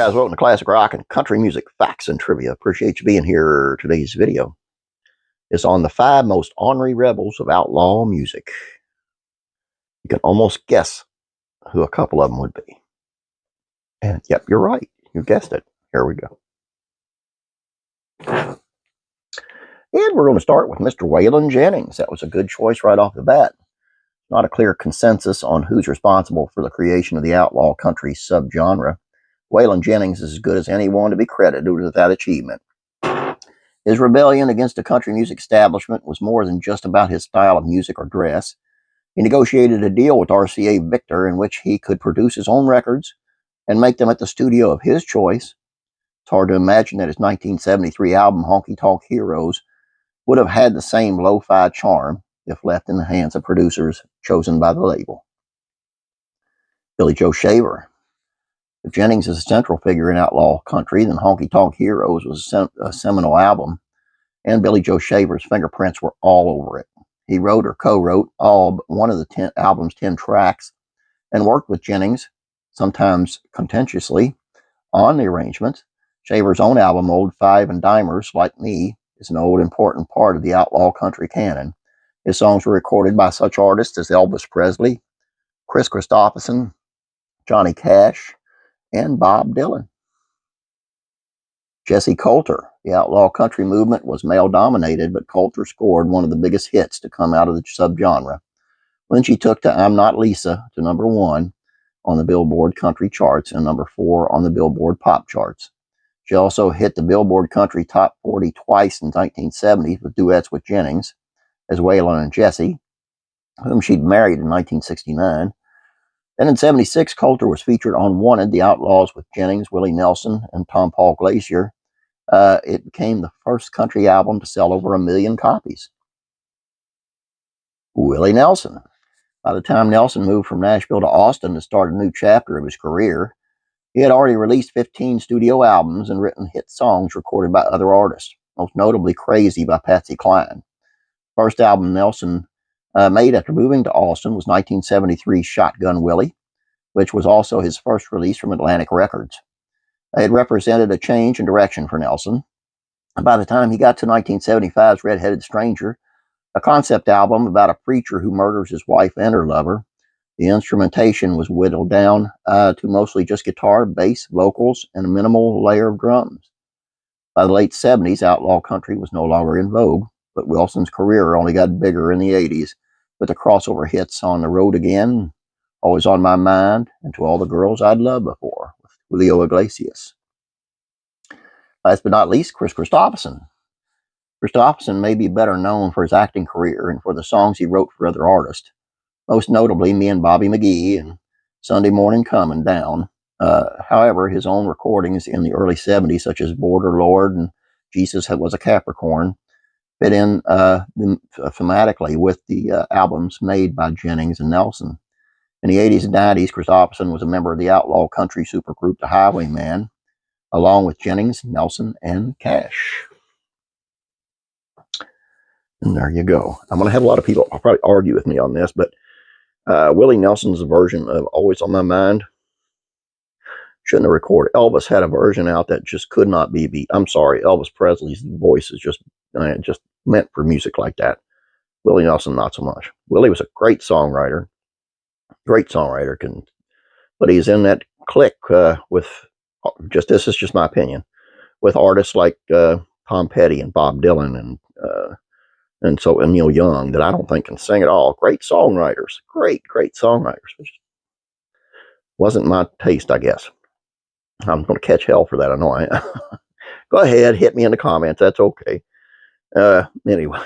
guys, welcome to Classic Rock and Country Music Facts and Trivia. Appreciate you being here. Today's video is on the 5 most ornery rebels of outlaw music. You can almost guess who a couple of them would be. And yep, you're right. You guessed it. Here we go. And we're going to start with Mr. Wayan Jennings. That was a good choice right off the bat. Not a clear consensus on who's responsible for the creation of the outlaw country subgenre. Wayan Jennings is as good as anyone to be credited with that achievement. His rebellion against the country music establishment was more than just about his style of music or dress. He negotiated a deal with RCA Victor in which he could produce his own records and make them at the studio of his choice. It's hard to imagine that his 1973 album, Honky Tonk Heroes, would have had the same lo-fi charm if left in the hands of producers chosen by the label. Billy Joe Shaver. If Jennings is a central figure in outlaw country, then Honky Tonk Heroes was a seminal album, and Billy Joe Shaver's fingerprints were all over it. He wrote or co-wrote all but one of the album's 10 tracks and worked with Jennings, sometimes contentiously, on the arrangements. Shaver's own album, Old Five and Dimers, Like Me, is an old important part of the outlaw country canon. His songs were recorded by such artists as Elvis Presley, Kris Kristofferson, Johnny Cash, and Bob Dylan. Jessie Coulter. The outlaw country movement was male-dominated, but Coulter scored one of the biggest hits to come out of the subgenre when she took to I'm Not Lisa to #1 on the Billboard country charts and #4 on the Billboard pop charts. She also hit the Billboard country top 40 twice in the 1970s with duets with Jennings as Wayan and Jessie, whom she'd married in 1969. Then in 76, Coulter was featured on Wanted, The Outlaws with Jennings, Willie Nelson, and Tom Paul Glacier. It became the first country album to sell over 1 million copies. Willie Nelson. By the time Nelson moved from Nashville to Austin to start a new chapter of his career, he had already released 15 studio albums and written hit songs recorded by other artists, most notably Crazy by Patsy Cline. First album Nelson made after moving to Austin was 1973's Shotgun Willie, which was also his first release from Atlantic Records. It represented a change in direction for Nelson. By the time he got to 1975's Red-Headed Stranger, a concept album about a preacher who murders his wife and her lover, the instrumentation was whittled down to mostly just guitar, bass, vocals, and a minimal layer of drums. By the late 70s, outlaw country was no longer in vogue, but Wilson's career only got bigger in the 80s with the crossover hits On the Road Again, Always on My Mind, and To All the Girls I'd Loved Before with Julio Iglesias. Last but not least, Kris Kristofferson. Kristofferson may be better known for his acting career and for the songs he wrote for other artists, most notably Me and Bobby McGee and Sunday Morning Comin' Down. However, his own recordings in the early 70s, such as Border Lord and Jesus Was a Capricorn, fit in thematically with the albums made by Jennings and Nelson. In the 80s and 90s, Christopherson was a member of the outlaw country supergroup The Highwaymen, along with Jennings, Nelson, and Cash. And there you go. I'm going to have a lot of people probably argue with me on this, but Willie Nelson's version of Always on My Mind shouldn't have recorded. Elvis had a version out that just could not be beat. I'm sorry, Elvis Presley's voice is just meant for music like that. Willie Nelson, not so much. Willie was a great songwriter, but he's in that clique with, this is just my opinion, with artists like Tom Petty and Bob Dylan and Neil Young that I don't think can sing at all. Great songwriters, great songwriters. Which wasn't my taste, I guess. I'm going to catch hell for that, I know I am. Go ahead, hit me in the comments, that's okay. Anyway,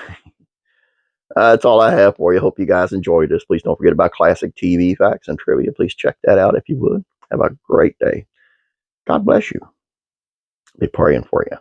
that's all I have for you. Hope you guys enjoyed this. Please don't forget about classic TV facts and trivia. Please check that out if you would. Have a great day. God bless you. Be praying for you.